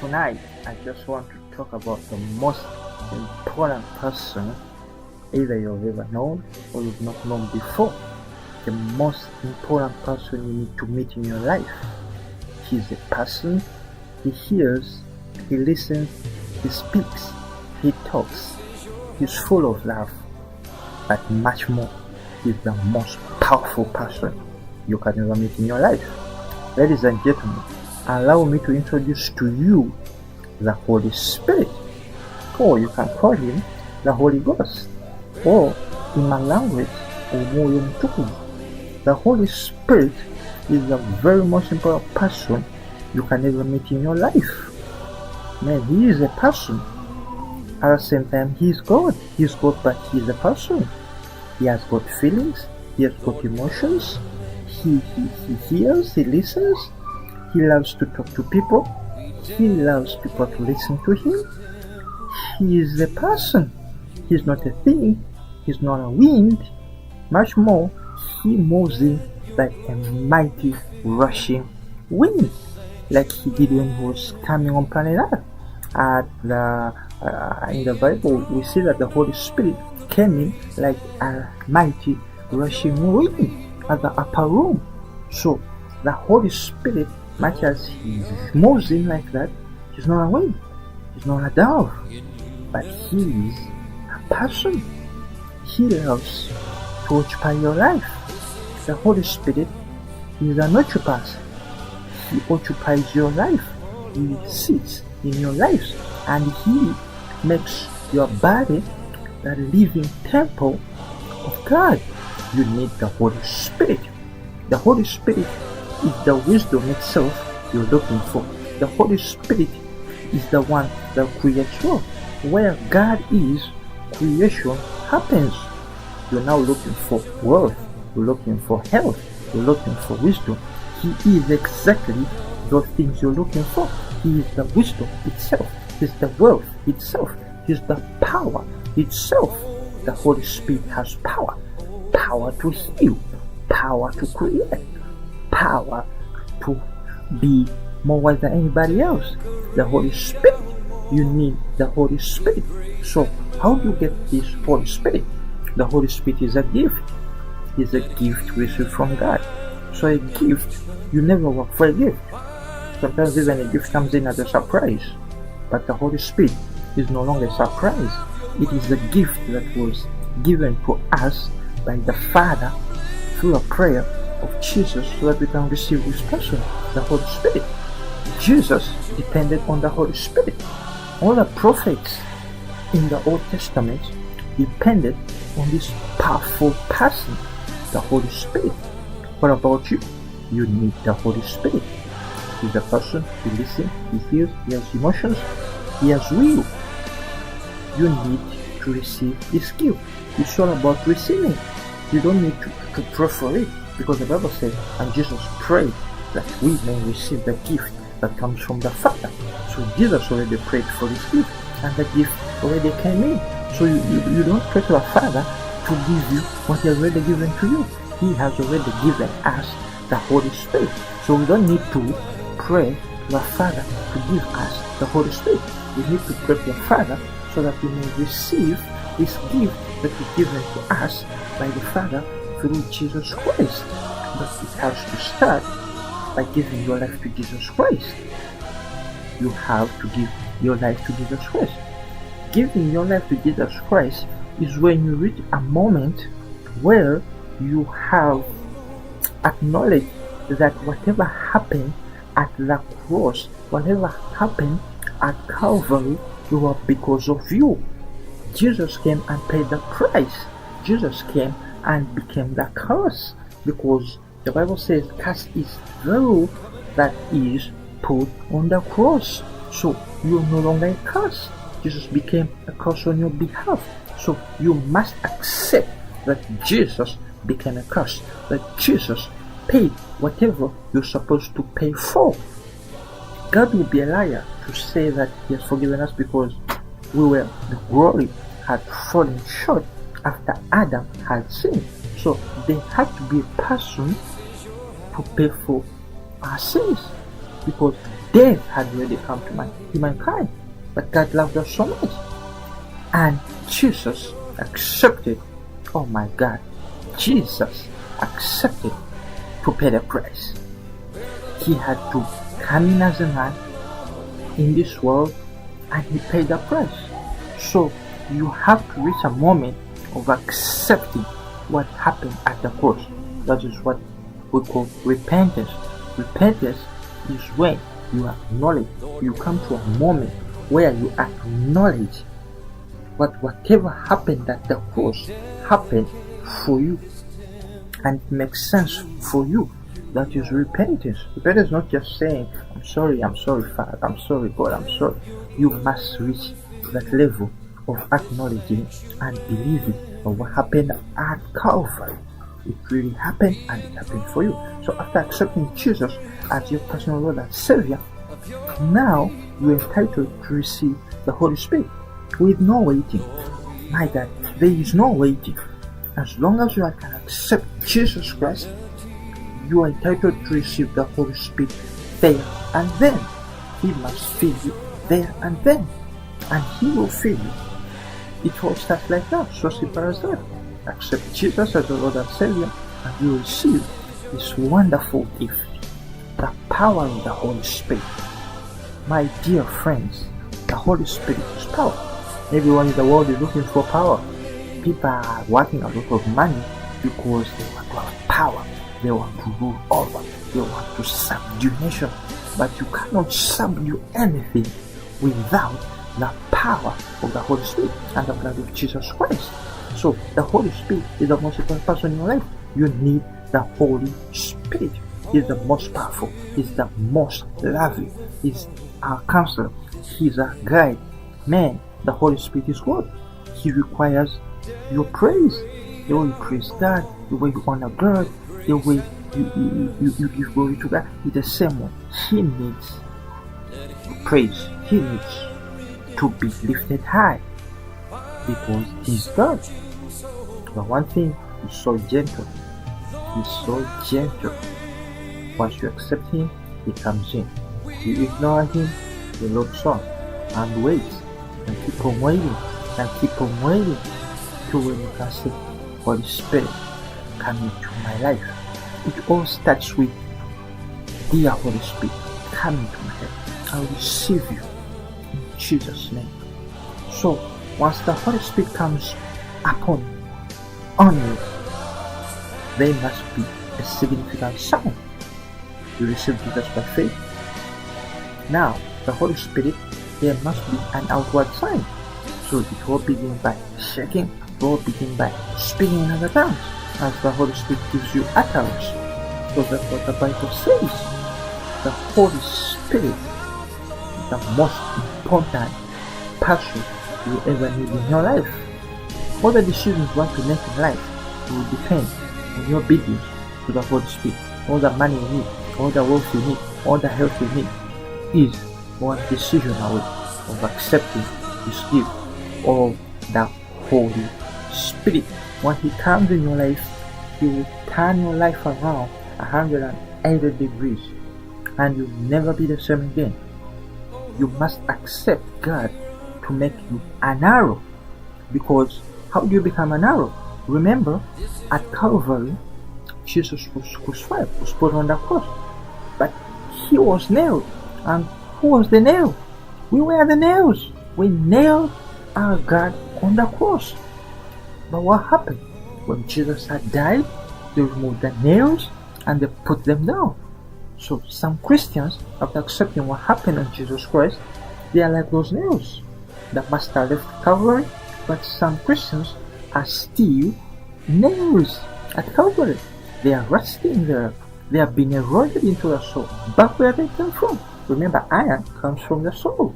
Tonight, I just want to talk about the most important person either you've ever known or you've not known before. The most important person you need to meet in your life. He's a person, he hears, he listens, he speaks, he talks, he's full of love, but much more, he's the most powerful person you can ever meet in your life. Ladies and gentlemen, allow me to introduce to you the Holy Spirit, or you can call him the Holy Ghost, or in my language, Umoyo Mtukufu. The Holy Spirit is the very most important person you can ever meet in your life. Man, he is a person. At the same time, he is God. He is God, but he is a person. He has got feelings. He has got emotions. He hears. He listens. He loves to talk to people. He loves people to listen to him. He is a person. He's not a thing. He's not a wind. Much more, he moves in like a mighty rushing wind, like he did when he was coming on planet Earth. In the Bible, we see that the Holy Spirit came in like a mighty rushing wind at the upper room. So the Holy Spirit, much as he moves in like that, he's not a wind, he's not a dove, but he is a person. He loves to occupy your life. The Holy Spirit is an occupier. He occupies your life. He sits in your lives, and he makes your body the living temple of God. You need the Holy Spirit. The Holy Spirit is the wisdom itself you're looking for. The Holy Spirit is the one that creates you. Where God is, creation happens. You're now looking for wealth, you're looking for health, you're looking for wisdom. He is exactly those things you're looking for. He is the wisdom itself. He's the wealth itself. He's the power itself. The Holy Spirit has power. Power to heal, power to create, power to be more wise than anybody else. The Holy Spirit. You need the Holy Spirit. So how do you get this Holy Spirit? The Holy Spirit is a gift. It's a gift received from God. So a gift, you never work for a gift. Sometimes even a gift comes in as a surprise. But the Holy Spirit is no longer a surprise. It is a gift that was given to us by the Father through a prayer of Jesus, so that we can receive this person, the Holy Spirit. Jesus depended on the Holy Spirit. All the prophets in the Old Testament depended on this powerful person, the Holy Spirit. What about you? You need the Holy Spirit. He's a person, he listens, he feels, he has emotions, he has will. You need to receive this gift. It's all about receiving. You don't need to pray for it, because the Bible says, and Jesus prayed that we may receive the gift that comes from the Father. So Jesus already prayed for this gift, and the gift already came in. So you don't pray to the Father to give you what he has already given to you. He has already given us the Holy Spirit. So we don't need to pray to the Father to give us the Holy Spirit. We need to pray to the Father so that we may receive this gift that is given to us by the Father through Jesus Christ. But it has to start by giving your life to Jesus Christ. You have to give your life to Jesus Christ. Giving your life to Jesus Christ is when you reach a moment where you have acknowledged that whatever happened at the cross, whatever happened at Calvary, it was because of you. Jesus came and paid the price. Jesus came and became the curse, because the Bible says, "Cast is the root that is put on the cross." So you are no longer a curse. Jesus became a curse on your behalf. So you must accept that Jesus became a curse, that Jesus paid whatever you're supposed to pay for. God will be a liar to say that he has forgiven us because the glory had fallen short after Adam had sinned. So there had to be a person to pay for our sins. because death had already come to humankind. But God loved us so much. And Jesus accepted, oh my God, Jesus accepted to pay the price. He had to come in as a man in this world, and he paid the price. So you have to reach a moment of accepting what happened at the cross. That is what we call repentance. Repentance is when you acknowledge, you come to a moment where you acknowledge whatever happened at the cross happened for you, and it makes sense for you. That is repentance. Repentance is not just saying, I'm sorry, Father, I'm sorry, God, I'm sorry. You must reach that level of acknowledging and believing of what happened at Calvary. It really happened, and it happened for you. So after accepting Jesus as your personal Lord and Savior, now you are entitled to receive the Holy Spirit with no waiting. My God, there is no waiting. As long as you can accept Jesus Christ, you are entitled to receive the Holy Spirit there and then. He must fill you there and then, and He will fill you. It all starts like that, so simple as that. Accept Jesus as your Lord and Savior, and you will receive this wonderful gift, the power of the Holy Spirit. My dear friends, the Holy Spirit is power. Everyone in the world is looking for power. People are working a lot of money because they want to have power. They want to rule over. They want to subdue nations. But you cannot subdue anything without the power of the Holy Spirit and the blood of Jesus Christ. So the Holy Spirit is the most important person in your life. You need the Holy Spirit. He's the most powerful. He's the most loving. He's our counselor. He's our guide. Man, the Holy Spirit is God. He requires your praise. The way you praise God, the way you honor God, the way you give glory to God, is the same one. He needs praise. He needs to be lifted high because He's God. But one thing, He's so gentle. He's so gentle. Once you accept Him, He comes in. You ignore Him, He looks on and waits and keep on waiting and keep on waiting till when you can say, Holy Spirit, come into my life. It all starts with, dear Holy Spirit, come into my life. I will receive you in Jesus' name. So once the Holy Spirit comes upon you, there must be a significant sign. You receive Jesus by faith. Now the Holy Spirit, there must be an outward sign. So it will begin by shaking, it will begin by speaking in other tongues, as the Holy Spirit gives you utterance. So that's what the Bible says. The Holy Spirit is the most important person you ever need in your life. All the decisions you want to make in life will depend on your obedience to the Holy Spirit. All the money you need, all the wealth you need, all the health you need is one decision away of accepting His gift of the Holy Spirit. When He comes in your life, He will turn your life around 180 degrees, and you'll never be the same again. You must accept God to make you an arrow. Because how do you become an arrow? Remember, at Calvary, Jesus was crucified, was put on the cross, but He was nailed. And who was the nail? We were the nails. We nailed our God on the cross. But what happened? When Jesus had died, they removed the nails and they put them down. So some Christians, after accepting what happened on Jesus Christ, they are like those nails. The Master left Calvary, but some Christians are still nails at Calvary. They are rusting there. They have been eroded into the soul, back where they came from. Remember, iron comes from the soul.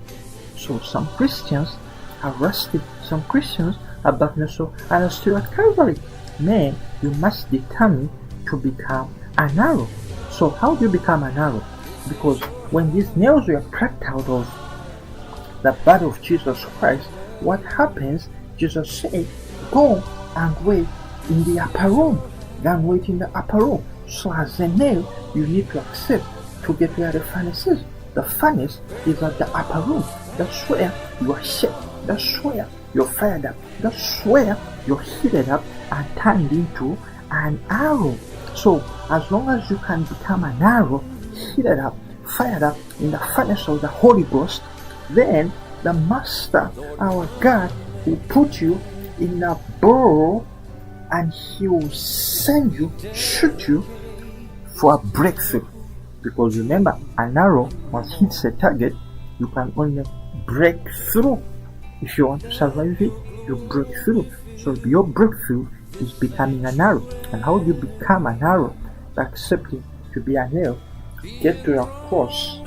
So some Christians are rusted, some Christians are back in the soul and are still at Calvary. Man, you must determine to become an arrow. So how do you become an arrow? Because when these nails were cracked out of the body of Jesus Christ, what happens? Jesus said, go and wait in the upper room. Then wait in the upper room. So as a nail, you need to accept to get where the furnace is. The furnace is at the upper room. That's where you are set. That's where you're fired up. That's where you're heated up and turned into an arrow. So as long as you can become an arrow, heated up, fired up in the furnace of the Holy Ghost, then the Master, our God, will put you in a bowl and he will send you, shoot you for a breakthrough. Because remember, an arrow, once hits a target, you can only break through. If you want to survive it, you break through. So your breakthrough is becoming an arrow. And how do you become an arrow? By accepting to be an arrow. Get to your cross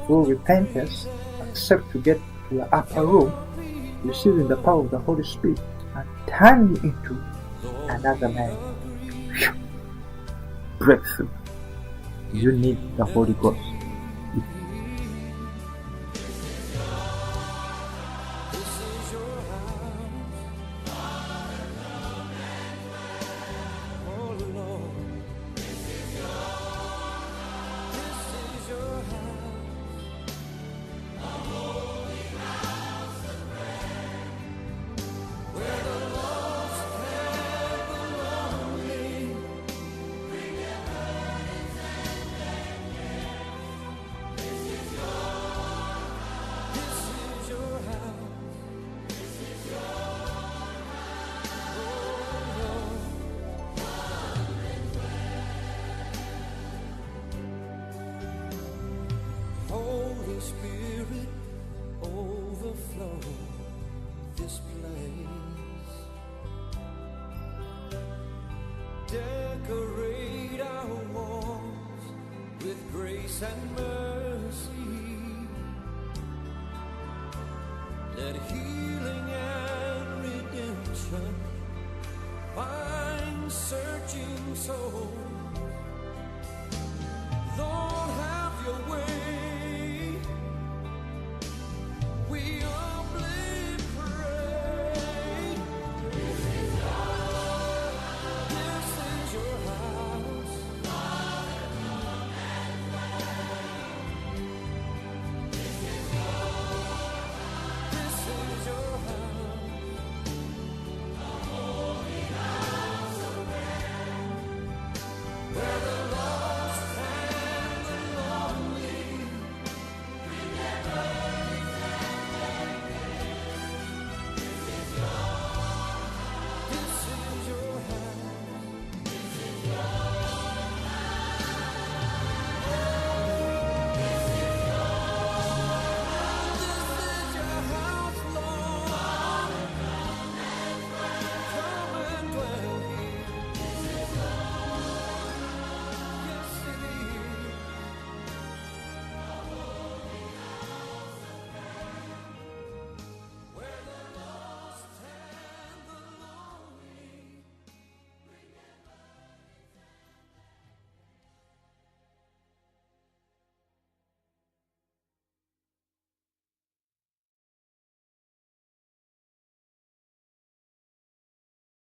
through repentance, accept to get to the upper room, receiving the power of the Holy Spirit, and turn you into another man. Breakthrough. You need the Holy Ghost. Spirit, overflow this place. Decorate our walls with grace and mercy. Let healing and redemption find searching souls. Lord, have your way.